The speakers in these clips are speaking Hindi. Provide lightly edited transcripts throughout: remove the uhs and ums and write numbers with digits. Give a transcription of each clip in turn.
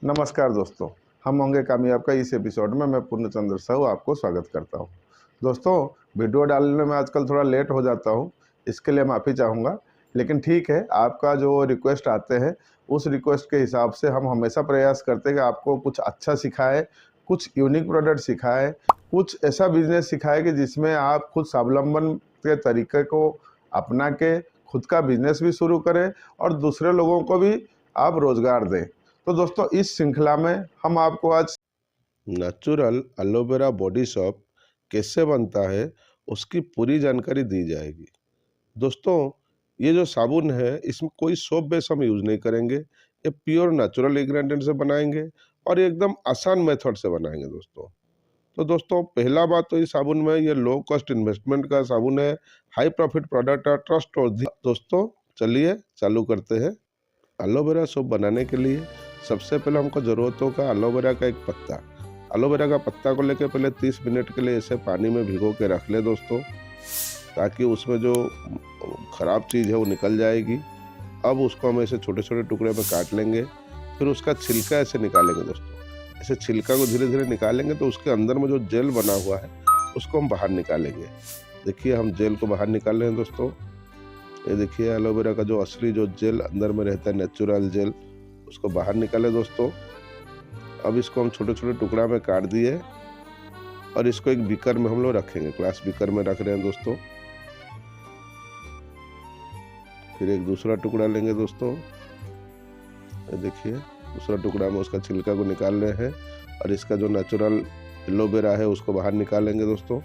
नमस्कार दोस्तों, हम होंगे कामयाब का इस एपिसोड में मैं पूर्णचंद्र साहू आपको स्वागत करता हूं। दोस्तों, वीडियो डालने में आजकल थोड़ा लेट हो जाता हूं, इसके लिए माफ़ी चाहूँगा। लेकिन ठीक है, आपका जो रिक्वेस्ट आते हैं उस रिक्वेस्ट के हिसाब से हम हमेशा प्रयास करते हैं कि आपको कुछ अच्छा सिखाए, कुछ यूनिक प्रोडक्ट सिखाए, कुछ ऐसा बिजनेस सिखाए कि जिसमें आप खुद स्वावलंबन के तरीके को अपना के खुद का बिजनेस भी शुरू करें और दूसरे लोगों को भी आप रोजगार दें। तो दोस्तों, इस श्रृंखला में हम आपको आज नेचुरल एलोवेरा बॉडी सोप कैसे बनता है उसकी पूरी जानकारी दी जाएगी। दोस्तों, ये जो साबुन है इसमें कोई सोप बेस हम यूज नहीं करेंगे। ये प्योर नेचुरल इंग्रेडिएंट से बनाएंगे और ये एकदम आसान मेथड से बनाएंगे दोस्तों। तो दोस्तों, पहला बात तो इस साबुन में ये लो कॉस्ट इन्वेस्टमेंट का साबुन है, हाई प्रॉफिट प्रोडक्ट है, ट्रस्ट। दोस्तों, चलिए चालू करते हैं। एलोवेरा सोप बनाने के लिए सबसे पहले हमको ज़रूरत होगा एलोवेरा का एक पत्ता। एलोवेरा का पत्ता को लेकर पहले 30 मिनट के लिए इसे पानी में भिगो के रख ले दोस्तों, ताकि उसमें जो ख़राब चीज़ है वो निकल जाएगी। अब उसको हम ऐसे छोटे छोटे टुकड़े में काट लेंगे, फिर उसका छिलका ऐसे निकालेंगे दोस्तों। ऐसे छिलका को धीरे धीरे निकालेंगे तो उसके अंदर में जो जेल बना हुआ है उसको हम बाहर निकालेंगे। देखिए, हम जेल को बाहर निकाल रहे हैं दोस्तों। ये देखिए, एलोवेरा का जो असली जो जेल अंदर में रहता है, नेचुरल जेल, उसको बाहर निकाले दोस्तों। अब इसको हम छोटे छोटे टुकड़ा में काट दिए और इसको एक बीकर में हम लोग रखेंगे। ग्लास बीकर में रख रहे हैं दोस्तों। फिर एक दूसरा टुकड़ा लेंगे दोस्तों। ये देखिए, दूसरा टुकड़ा में उसका छिलका को निकाल रहे हैं और इसका जो नेचुरल एलोवेरा है उसको बाहर निकालेंगे दोस्तों।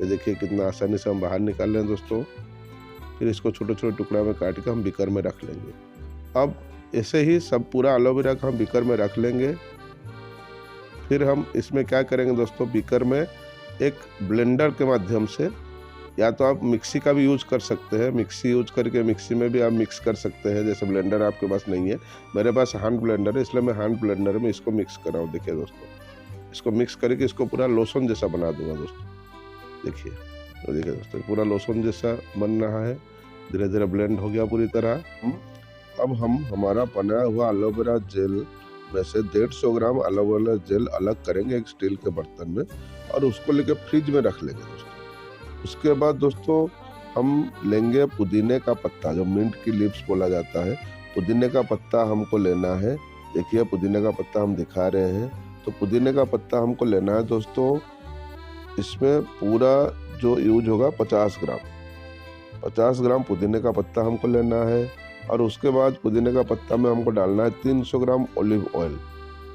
ये देखिए, कितना आसानी से हम बाहर निकाल रहे हैं दोस्तों। फिर इसको छोटे छोटे टुकड़ा में काट के हम बीकर में रख लेंगे। अब ऐसे ही सब पूरा एलोवेरा का हम बीकर में रख लेंगे। फिर हम इसमें क्या करेंगे दोस्तों, बीकर में एक ब्लेंडर के माध्यम से, या तो आप मिक्सी का भी यूज कर सकते हैं, मिक्सी यूज करके मिक्सी में भी आप मिक्स कर सकते हैं। जैसे ब्लेंडर आपके पास नहीं है, मेरे पास हैंड ब्लेंडर है, इसलिए मैं हैंड ब्लेंडर में इसको मिक्स कर रहा हूँ। देखिए दोस्तों, इसको मिक्स करके इसको पूरा लोशन जैसा बना दूंगा दोस्तों। देखिए, तो देखिए दोस्तों, पूरा लोशन जैसा बन रहा है, धीरे धीरे ब्लेंड हो गया पूरी तरह। अब हम हमारा बनाया हुआ एलोवेरा जेल में से 150 ग्राम एलोवेरा जेल अलग करेंगे एक स्टील के बर्तन में और उसको लेके फ्रिज में रख लेंगे दोस्तों। उसके बाद दोस्तों, हम लेंगे पुदीने का पत्ता, जो मिंट की लीव्स बोला जाता है। पुदीने का पत्ता हमको लेना है। देखिए, पुदीने का पत्ता हम दिखा रहे हैं। तो पुदीने का पत्ता हमको लेना है दोस्तों। इसमें पूरा जो यूज होगा 50 ग्राम पुदीने का पत्ता हमको लेना है। और उसके बाद पुदीने का पत्ता में हमको डालना है 300 ग्राम ऑलिव ऑयल।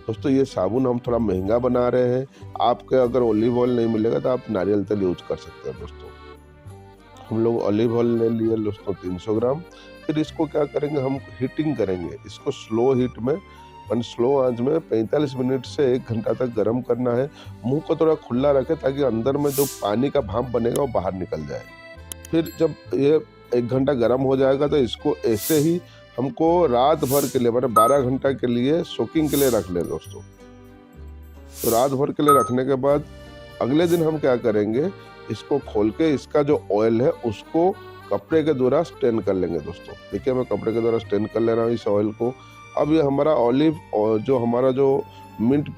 दोस्तों, ये साबुन हम थोड़ा महंगा बना रहे हैं। आपके अगर ऑलिव ऑयल नहीं मिलेगा तो आप नारियल तेल यूज कर सकते हैं दोस्तों। हम लोग ऑलिव ऑयल ले लिए दोस्तों 300 ग्राम। फिर इसको क्या करेंगे, हम हीटिंग करेंगे। इसको स्लो हीट में, स्लो आंच में 45 मिनट से 1 घंटा तक गर्म करना है। मुंह को थोड़ा खुला रखें ताकि अंदर में जो पानी का भाप बनेगा वो बाहर निकल जाए। फिर जब ये 1 घंटा गर्म हो जाएगा तो इसको ऐसे ही हमको रात भर के लिए, मतलब 12 घंटा के लिए सोकिंग के लिए रख लें दोस्तों। तो रात भर के लिए रखने के बाद अगले दिन हम क्या करेंगे, इसको खोल के इसका जो ऑयल है उसको कपड़े के द्वारा स्टेन कर लेंगे दोस्तों। देखिए, मैं कपड़े के द्वारा स्टेन कर ले रहा हूँ इस ऑयल को। अब ये हमारा ऑलिव और जो हमारा जो मिंट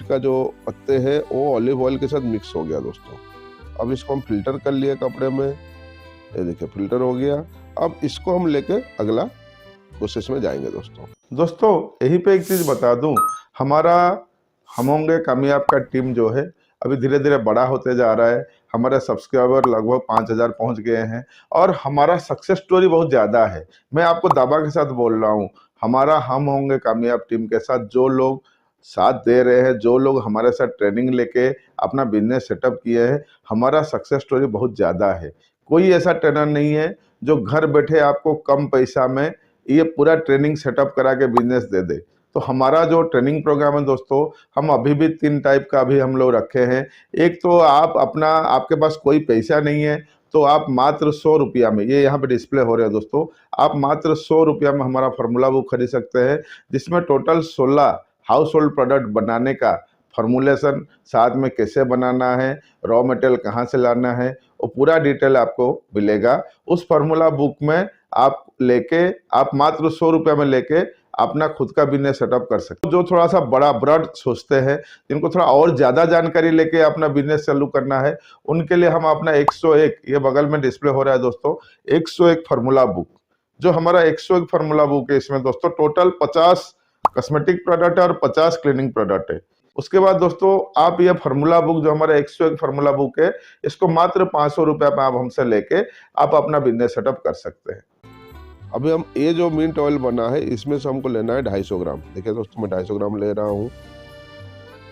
का जो पत्ते हैं वो ऑलिव ऑयल के साथ मिक्स हो गया दोस्तों। अब इसको हम फिल्टर कर लिए कपड़े में। ये देखिए, फिल्टर हो गया। अब इसको हम लेके अगला प्रोसेस में जाएंगे दोस्तों। यहीं पे एक चीज़ बता दूं, हमारा हम होंगे कामयाब का टीम जो है अभी धीरे धीरे बड़ा होते जा रहा है। हमारे सब्सक्राइबर लगभग 5000 पहुंच गए हैं और हमारा सक्सेस स्टोरी बहुत ज़्यादा है। मैं आपको दावा के साथ बोल रहा हूँ, हमारा हम होंगे कामयाब टीम के साथ जो लोग साथ दे रहे हैं, जो लोग हमारे साथ ट्रेनिंग लेके अपना बिजनेस सेटअप किए हैं, हमारा सक्सेस स्टोरी बहुत ज़्यादा है। कोई ऐसा ट्रेनर नहीं है जो घर बैठे आपको कम पैसा में ये पूरा ट्रेनिंग सेटअप करा के बिजनेस दे दे। तो हमारा जो ट्रेनिंग प्रोग्राम है दोस्तों, हम अभी भी 3 टाइप का अभी हम लोग रखे हैं। एक तो आप अपना, आपके पास कोई पैसा नहीं है तो आप मात्र 100 रुपया में, ये यहाँ पे डिस्प्ले हो रहे हैं दोस्तों, आप मात्र 100 रुपया में हमारा फार्मूला बुक खरीद सकते हैं, जिसमें टोटल 16 हाउस होल्ड प्रोडक्ट बनाने का फॉर्मुलेशन, साथ में कैसे बनाना है, रॉ मटेरियल कहाँ से लाना है, वो पूरा डिटेल आपको मिलेगा। उस फार्मूला बुक में आप लेके, आप मात्र 100 रुपये में लेके अपना खुद का बिजनेस सेटअप कर सकते हैं। जो थोड़ा सा बड़ा ब्रॉड सोचते हैं, जिनको थोड़ा और ज्यादा जानकारी लेके अपना बिजनेस चालू करना है, उनके लिए हम अपना 101, ये बगल में डिस्प्ले हो रहा है दोस्तों, 101 फार्मूला बुक, जो हमारा 101 फार्मूला बुक है, इसमें दोस्तों टोटल 50 कॉस्मेटिक प्रोडक्ट है और 50 क्लीनिंग प्रोडक्ट है। उसके बाद दोस्तों आप ये फार्मूला बुक जो हमारा 101 फार्मूला बुक है, इसको मात्र 500 रुपये में आप हमसे लेके आप अपना बिजनेस सेटअप कर सकते हैं। अभी हम ये जो मिंट ऑयल बना है इसमें से हमको लेना है 250 ग्राम। देखिए दोस्तों मैं 250 ग्राम ले रहा हूँ।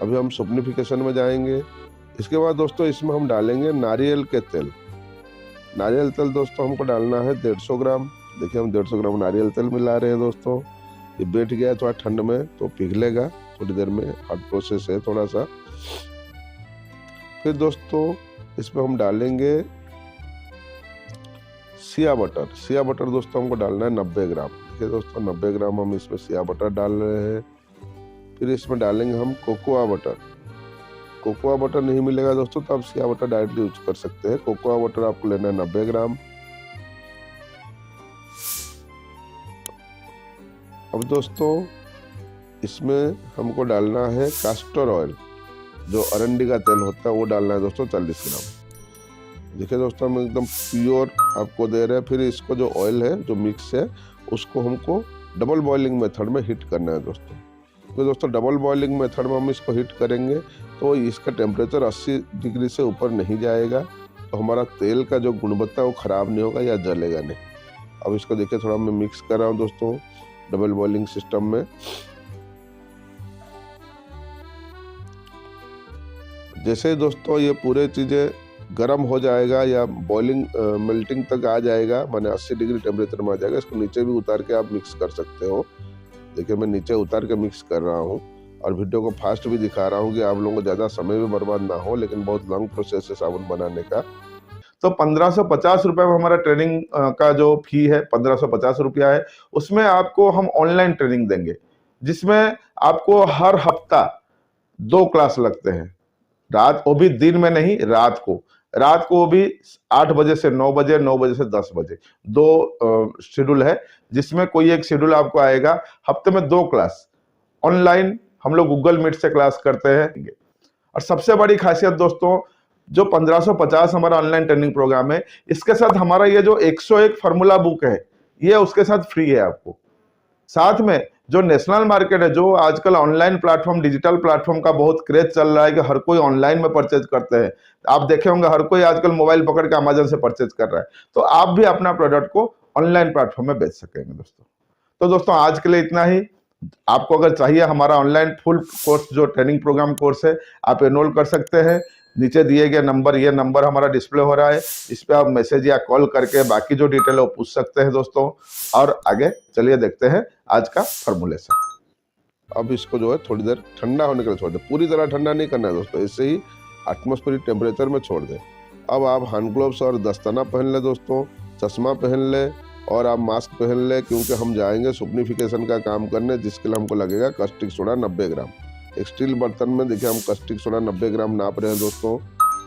अभी हम सॉफ्टनिफिकेशन में जाएंगे। इसके बाद दोस्तों इसमें हम डालेंगे नारियल के तेल। नारियल तेल दोस्तों हमको डालना है 150 ग्राम। देखिए हम 150 ग्राम नारियल तेल मिला रहे हैं दोस्तों। ये बैठ गया है थोड़ा ठंड में तो पिघलेगा थोड़ी देर में, हार्ड प्रोसेस है थोड़ा सा। फिर दोस्तों इसमें हम डालेंगे सिया बटर। सिया बटर दोस्तों हमको डालना है 90 ग्राम। देखिए दोस्तों 90 ग्राम हम इसमें सिया बटर डाल रहे हैं। फिर इसमें डालेंगे हम कोकोआ बटर। कोकोआ बटर नहीं मिलेगा दोस्तों तो आप सिया बटर डायरेक्टली यूज कर सकते हैं। कोकोआ बटर आपको लेना है 90 ग्राम। अब दोस्तों इसमें हमको डालना है कास्टर ऑयल, जो अरंडी का तेल होता है वो डालना है दोस्तों 40 ग्राम। देखिए दोस्तों हम एकदम प्योर आपको दे रहे हैं। फिर इसको जो ऑयल है जो मिक्स है उसको हमको डबल बॉइलिंग मेथड में हीट करना है दोस्तों। तो दोस्तों डबल बॉइलिंग मेथड में हम इसको हीट करेंगे तो इसका टेम्परेचर 80 डिग्री से ऊपर नहीं जाएगा, तो हमारा तेल का जो गुणवत्ता है वो ख़राब नहीं होगा या जलेगा नहीं। अब इसको देखिए थोड़ा मैं मिक्स कर रहा हूँ दोस्तों डबल बॉइलिंग सिस्टम में। जैसे दोस्तों ये पूरे चीज़ें गर्म हो जाएगा या बॉइलिंग मेल्टिंग तक आ जाएगा, माने 80 डिग्री टेम्परेचर में आ जाएगा, इसको नीचे भी उतार के आप मिक्स कर सकते हो। देखिए मैं नीचे उतार के मिक्स कर रहा हूँ और वीडियो को फास्ट भी दिखा रहा हूँ कि आप लोगों को ज़्यादा समय भी बर्बाद ना हो, लेकिन बहुत लॉन्ग प्रोसेस है साबुन बनाने का। तो 1550 रुपये में हमारा ट्रेनिंग का जो फी है 1550 रुपया है। उसमें आपको हम ऑनलाइन ट्रेनिंग देंगे, जिसमें आपको हर हफ्ता 2 क्लास लगते हैं। रात को भी, दिन में नहीं, रात को भी 8 बजे से 9 बजे, 9 बजे से 10 बजे 2 शेड्यूल है, जिसमें कोई एक शेड्यूल आपको आएगा। हफ्ते में 2 क्लास ऑनलाइन हम लोग गूगल मीट से क्लास करते हैं। और सबसे बड़ी खासियत दोस्तों, जो 1550 हमारा ऑनलाइन ट्रेनिंग प्रोग्राम है, इसके साथ हमारा ये जो 101 फार्मूला बुक है ये उसके साथ फ्री है आपको। साथ में जो नेशनल मार्केट है, जो आजकल ऑनलाइन प्लेटफॉर्म, डिजिटल प्लेटफॉर्म का बहुत क्रेज चल रहा है कि हर कोई ऑनलाइन में परचेज करते हैं। आप देखे होंगे हर कोई आजकल मोबाइल पकड़ के अमेज़न से परचेज कर रहा है, तो आप भी अपना प्रोडक्ट को ऑनलाइन प्लेटफॉर्म में बेच सकेंगे दोस्तों। तो दोस्तों आज के लिए इतना ही। आपको अगर चाहिए हमारा ऑनलाइन फुल कोर्स जो ट्रेनिंग प्रोग्राम कोर्स है, आप एनरोल कर सकते हैं। नीचे दिए गए नंबर, ये नंबर हमारा डिस्प्ले हो रहा है, इस पे आप मैसेज या कॉल करके बाकी जो डिटेल है वो पूछ सकते हैं दोस्तों। और आगे चलिए देखते हैं आज का फॉर्मूलेशन। अब इसको जो है थोड़ी देर ठंडा होने के लिए छोड़ दें। पूरी तरह ठंडा नहीं करना है दोस्तों, ऐसे ही एटमॉस्फेरिक टेम्परेचर में छोड़ दें। अब आप हैंड ग्लोव्स और दस्ताना पहन ले दोस्तों, चश्मा पहन ले और आप मास्क पहन ले, क्योंकि हम जाएंगे सॉफ्टनिफिकेशन का काम करने, जिसके लिए हमको लगेगा कास्टिक सोडा 90 ग्राम। एक स्टील बर्तन में देखिए हम कास्टिक सोडा 90 ग्राम नाप रहे हैं दोस्तों।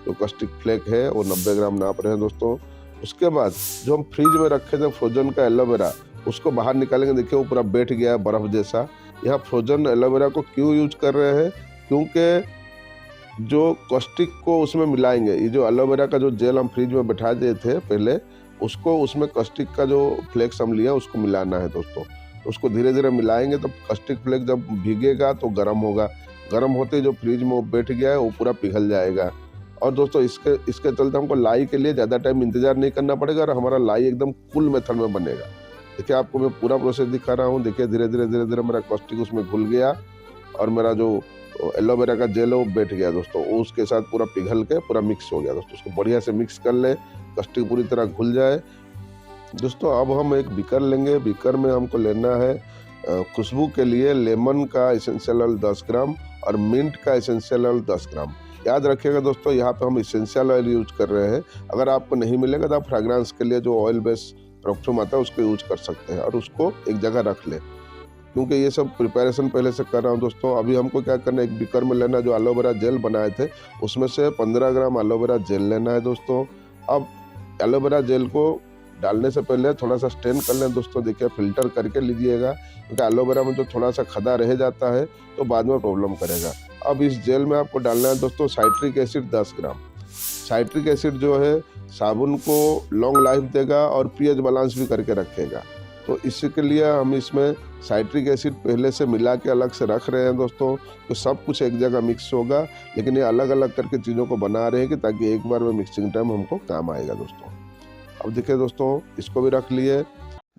जो कास्टिक फ्लेक है वो 90 ग्राम नाप रहे हैं दोस्तों। उसके बाद जो हम फ्रिज में रखे थे फ्रोजन का एलोवेरा, उसको बाहर निकालेंगे। देखिए वो पूरा बैठ गया है बर्फ जैसा। यहाँ फ्रोजन एलोवेरा को क्यों यूज कर रहे हैं, क्योंकि जो कास्टिक को उसमें मिलाएंगे, ये जो एलोवेरा का जो जेल हम फ्रिज में बैठा दिए थे पहले, उसको उसमें कास्टिक का जो फ्लेक्स हम लिया उसको मिलाना है दोस्तों। उसको धीरे धीरे मिलाएंगे तो कास्टिक फ्लेक्स जब भीगेगा तो गर्म होगा। गर्म होते जो फ्रिज में वो बैठ गया है वो पूरा पिघल जाएगा। और दोस्तों इसके चलते हमको लाई के लिए ज़्यादा टाइम इंतजार नहीं करना पड़ेगा और हमारा लाई एकदम कूल मेथड में बनेगा। देखिए आपको मैं पूरा प्रोसेस दिखा रहा हूँ। देखिए धीरे धीरे मेरा कास्टिक उसमें घुल गया और मेरा जो एलोवेरा का जेल है वो बैठ गया दोस्तों। वो उसके साथ पूरा पिघल के पूरा मिक्स हो गया दोस्तों। उसको बढ़िया से मिक्स कर ले, कास्टिक पूरी तरह घुल जाए दोस्तों। अब हम एक बीकर लेंगे। बीकर में हमको लेना है खुशबू के लिए लेमन का एसेंशियल ऑयल 10 ग्राम और मिंट का एसेंशियल ऑयल 10 ग्राम। याद रखिएगा दोस्तों, यहाँ पे हम एसेंशियल ऑयल यूज कर रहे हैं। अगर आपको नहीं मिलेगा तो आप फ्रेग्रेंस के लिए जो ऑयल बेस परफ्यूम आता है उसको यूज कर सकते हैं और उसको एक जगह रख ले, क्योंकि ये सब प्रिपरेशन पहले से कर रहा हूँ दोस्तों। अभी हमको क्या करना है, एक बीकर में लेना जो एलोवेरा जेल बनाए थे उसमें से 15 ग्राम एलोवेरा जेल लेना है दोस्तों। अब एलोवेरा जेल को डालने से पहले थोड़ा सा स्ट्रेन कर लें दोस्तों। देखिए फिल्टर करके लीजिएगा, क्योंकि एलोवेरा में जो थोड़ा सा खदा रह जाता है तो बाद में प्रॉब्लम करेगा। अब इस जेल में आपको डालना है दोस्तों साइट्रिक एसिड 10 ग्राम। साइट्रिक एसिड जो है साबुन को लॉन्ग लाइफ देगा और पीएच बैलेंस भी करके रखेगा। तो इसके लिए हम इसमें साइट्रिक एसिड पहले से मिला के अलग से रख रहे हैं दोस्तों। तो सब कुछ एक जगह मिक्स होगा, लेकिन ये अलग अलग करके चीज़ों को बना रहे हैं कि ताकि एक बार में मिक्सिंग टाइम हमको काम आएगा दोस्तों। अब देखिए दोस्तों, इसको भी रख लिए।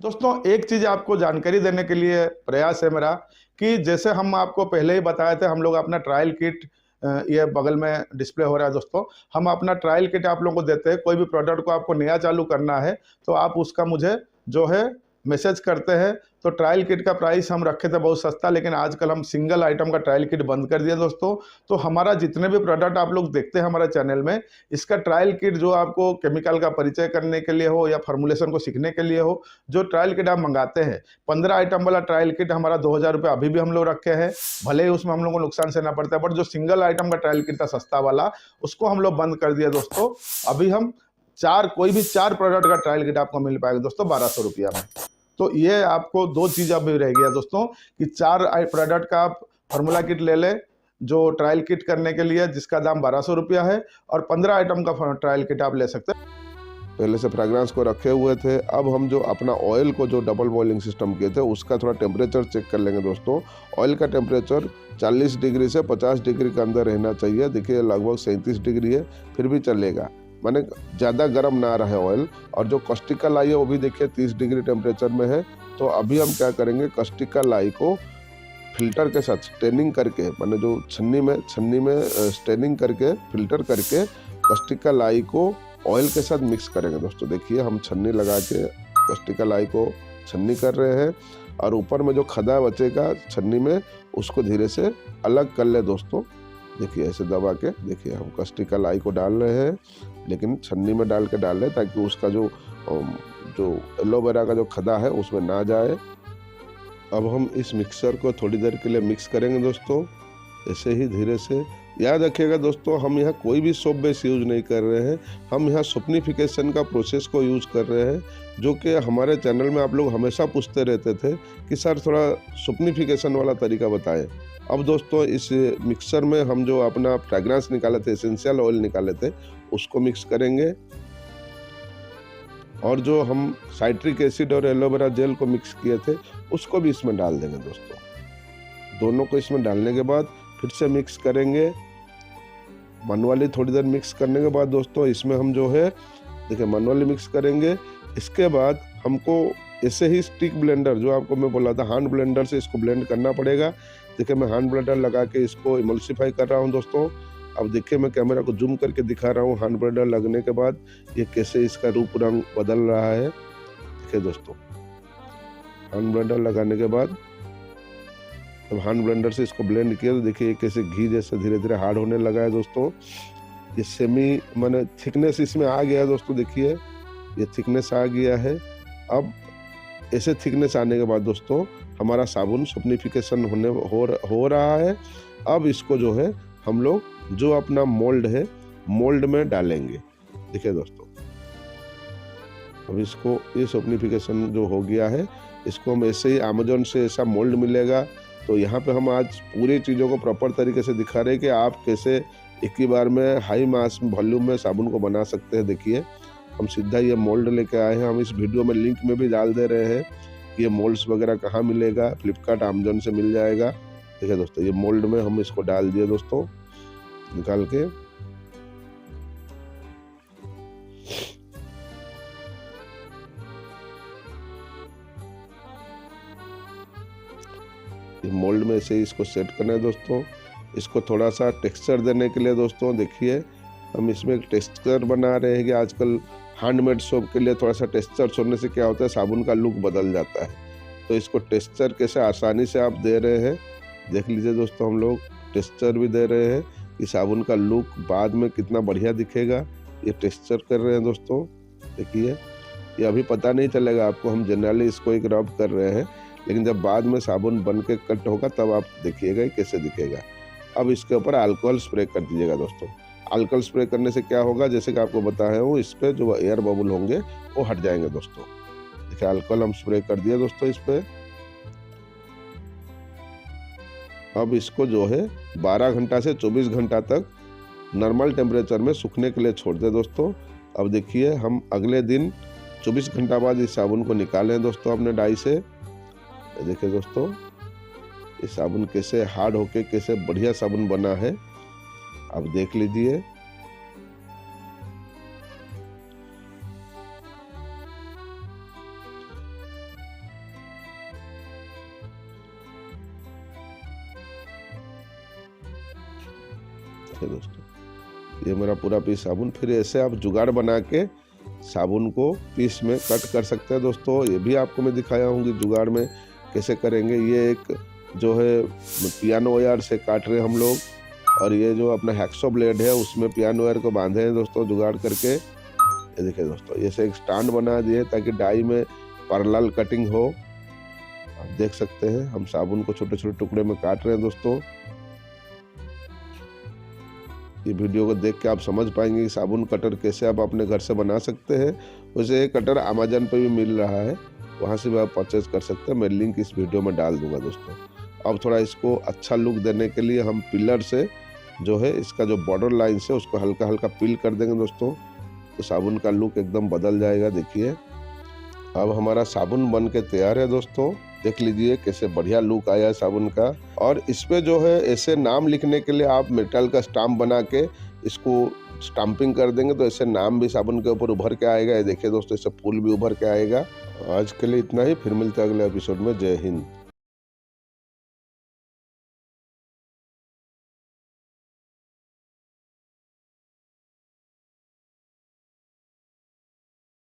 दोस्तों एक चीज आपको जानकारी देने के लिए प्रयास है मेरा कि जैसे हम आपको पहले ही बताए थे, हम लोग अपना ट्रायल किट, ये बगल में डिस्प्ले हो रहा है दोस्तों, हम अपना ट्रायल किट आप लोगों को देते हैं। कोई भी प्रोडक्ट को आपको नया चालू करना है तो आप उसका मुझे जो है मैसेज करते हैं। तो ट्रायल किट का प्राइस हम रखे थे बहुत सस्ता, लेकिन आजकल हम सिंगल आइटम का ट्रायल किट बंद कर दिए दोस्तों। तो हमारा जितने भी प्रोडक्ट आप लोग देखते हैं हमारे चैनल में, इसका ट्रायल किट जो आपको केमिकल का परिचय करने के लिए हो या फार्मूलेशन को सीखने के लिए हो, जो ट्रायल किट आप मंगाते हैं, 15 आइटम वाला ट्रायल किट हमारा 2000 रुपये अभी भी हम लोग रखे हैं। भले ही उसमें हम लोग को नुकसान सहना पड़ता है, बट जो सिंगल आइटम का ट्रायल किट था सस्ता वाला, उसको हम लोग बंद कर दिए दोस्तों। अभी हम कोई भी 4 प्रोडक्ट का ट्रायल किट आपको मिल पाएगा दोस्तों 1200 रुपया में। तो ये आपको 2 चीज़ अभी रह गया दोस्तों कि 4 प्रोडक्ट का आप फार्मूला किट ले लें जो ट्रायल किट करने के लिए, जिसका दाम 1200 रुपया है, और 15 आइटम का ट्रायल किट आप ले सकते हैं। पहले से फ्रेग्रेंस को रखे हुए थे। अब हम जो अपना ऑयल को जो डबल बॉइलिंग सिस्टम किए थे उसका थोड़ा टेम्परेचर चेक कर लेंगे दोस्तों। ऑयल का टेम्परेचर 40 डिग्री से 50 डिग्री के अंदर रहना चाहिए। देखिए लगभग 37 डिग्री है, फिर भी चलेगा, माने ज़्यादा गर्म ना रहे ऑयल। और जो कस्टिका लाई है वो भी देखिए 30 डिग्री टेम्परेचर में है। तो अभी हम क्या करेंगे, कस्टिका लाई को फिल्टर के साथ स्टेनिंग करके, माने जो छन्नी में स्टेनिंग करके फिल्टर करके कस्टिका लाई को ऑयल के साथ मिक्स करेंगे दोस्तों। देखिए हम छन्नी लगा के कस्टिका लाई को छन्नी कर रहे हैं, और ऊपर में जो खदा बचेगा छन्नी में उसको धीरे से अलग कर ले दोस्तों। देखिए ऐसे दबा के, देखिए हम कस्टिका लाई को डाल रहे हैं, लेकिन छन्नी में डाल रहे ताकि उसका जो एलोवेरा का जो खदा है उसमें ना जाए। अब हम इस मिक्सर को थोड़ी देर के लिए मिक्स करेंगे दोस्तों, ऐसे ही धीरे से। याद रखिएगा दोस्तों, हम यहाँ कोई भी सोप बेस यूज नहीं कर रहे हैं, हम यहाँ सोपनिफिकेशन का प्रोसेस को यूज कर रहे हैं, जो कि हमारे चैनल में आप लोग हमेशा पूछते रहते थे कि सर थोड़ा सोपनिफिकेशन वाला तरीका बताएं। अब दोस्तों इस मिक्सर में हम जो अपना फ्रेग्रेंस निकाले थे, एसेंशियल ऑयल निकाले थे, उसको मिक्स करेंगे। और जो हम साइट्रिक एसिड और एलोवेरा जेल को मिक्स किए थे उसको भी इसमें डाल देंगे दोस्तों। दोनों को इसमें डालने के बाद फिर से मिक्स करेंगे मैनुअली। थोड़ी देर मिक्स करने के बाद दोस्तों इसमें हम जो है देखिए मैनुअली मिक्स करेंगे। इसके बाद हमको ऐसे ही स्टिक ब्लेंडर, जो आपको मैं बोला था हैंड ब्लेंडर से इसको ब्लेंड करना पड़ेगा। देखिए मैं हैंड ब्लेंडर लगा के इसको इमल्सिफाई कर रहा हूँ दोस्तों। अब देखिए मैं कैमरा को जूम करके दिखा रहा हूँ हैंड ब्लेंडर लगने के बाद ये कैसे इसका रूप रंग बदल रहा है। देखिए दोस्तों हैंड ब्लेंडर लगाने के बाद जब हैंड ब्लेंडर से इसको ब्लेंड किया तो देखिए कैसे घी जैसे धीरे धीरे हार्ड होने लगा है दोस्तों। ये सेमी माने थिकनेस इसमें आ गया है दोस्तों। देखिए ये थिकनेस आ गया है। अब ऐसे थिकनेस आने के बाद दोस्तों हमारा साबुन सोपनिफिकेशन हो रहा है। अब इसको जो है हम लोग जो अपना मोल्ड है मोल्ड में डालेंगे। देखिए दोस्तों अब इसको ये सोपनिफिकेशन जो हो गया है इसको हम ऐसे ही अमेजोन से ऐसा मोल्ड मिलेगा। तो यहाँ पे हम आज पूरी चीज़ों को प्रॉपर तरीके से दिखा रहे हैं कि आप कैसे एक ही बार में हाई मास वॉल्यूम में साबुन को बना सकते हैं। देखिए हम सीधा ये मोल्ड लेके आए हैं। हम इस वीडियो में लिंक में भी डाल दे रहे हैं कि ये मोल्ड्स वगैरह कहाँ मिलेगा, फ्लिपकार्ट अमेजोन से मिल जाएगा। देखिए दोस्तों ये मोल्ड में हम इसको डाल दिए दोस्तों निकाल के। मोल्ड में से इसको सेट करना है दोस्तों। इसको थोड़ा सा टेक्सचर देने के लिए दोस्तों देखिए हम इसमें एक टेक्सचर बना रहे हैं कि आजकल हैंडमेड सोप के लिए थोड़ा सा टेक्सचर छोड़ने से क्या होता है साबुन का लुक बदल जाता है। तो इसको टेक्सचर कैसे आसानी से आप दे रहे हैं देख लीजिए दोस्तों। हम लोग टेक्सचर भी दे रहे हैं कि साबुन का लुक बाद में कितना बढ़िया दिखेगा। ये टेक्सचर कर रहे हैं दोस्तों। देखिए ये अभी पता नहीं चलेगा आपको, हम जनरली इसको एक रब कर रहे हैं, लेकिन जब बाद में साबुन बन के कट होगा तब आप देखिएगा कैसे दिखेगा। अब इसके ऊपर अल्कोहल स्प्रे कर दीजिएगा दोस्तों। अल्कोहल स्प्रे करने से क्या होगा, जैसे कि आपको बताया हूँ, इस पे जो एयर बबल होंगे वो हट जाएंगे दोस्तों। देखिए अल्कोहल हम स्प्रे कर दिया दोस्तों इस पे। अब इसको जो है 12 घंटा से 24 घंटा तक नॉर्मल टेम्परेचर में सूखने के लिए छोड़ दें दोस्तों। अब देखिए हम अगले दिन 24 घंटा बाद इस साबुन को निकालें दोस्तों अपने डाई से। देखिए दोस्तों ये साबुन कैसे हार्ड होके कैसे बढ़िया साबुन बना है, आप देख लीजिए। दोस्तों ये मेरा पूरा पीस साबुन, फिर ऐसे आप जुगाड़ बना के साबुन को पीस में कट कर सकते हैं दोस्तों। ये भी आपको मैं दिखाया हूँ कि जुगाड़ में कैसे करेंगे। ये एक जो है पियानो वायर से काट रहे हम लोग, और ये जो अपना हैक्सो ब्लेड है उसमें पियानो वायर को बांधे हैं दोस्तों जुगाड़ करके। ये देखिए दोस्तों ये से एक स्टैंड बना दिए ताकि डाई में पैरेलल कटिंग हो। आप देख सकते हैं हम साबुन को छोटे छोटे टुकड़े में काट रहे हैं दोस्तों। ये वीडियो को देख के आप समझ पाएंगे कि साबुन कटर कैसे आप अपने घर से बना सकते हैं। वैसे ये कटर अमेजन पे भी मिल रहा है, वहाँ से भी आप परचेज कर सकते हैं। मैं लिंक इस वीडियो में डाल दूंगा दोस्तों। अब थोड़ा इसको अच्छा लुक देने के लिए हम पिलर से जो है इसका जो बॉर्डर लाइन से उसको हल्का हल्का पील कर देंगे दोस्तों, तो साबुन का लुक एकदम बदल जाएगा। देखिए अब हमारा साबुन बन के तैयार है दोस्तों। देख लीजिए कैसे बढ़िया लुक आया है साबुन का। और इस पे जो है ऐसे नाम लिखने के लिए आप मेटल का स्टाम्प बना के इसको स्टाम्पिंग कर देंगे तो ऐसे नाम भी साबुन के ऊपर उभर के आएगा। ये देखिए दोस्तों इससे फूल भी उभर के आएगा। आज के लिए इतना ही, फिर मिलते हैं अगले एपिसोड में। जय हिंद।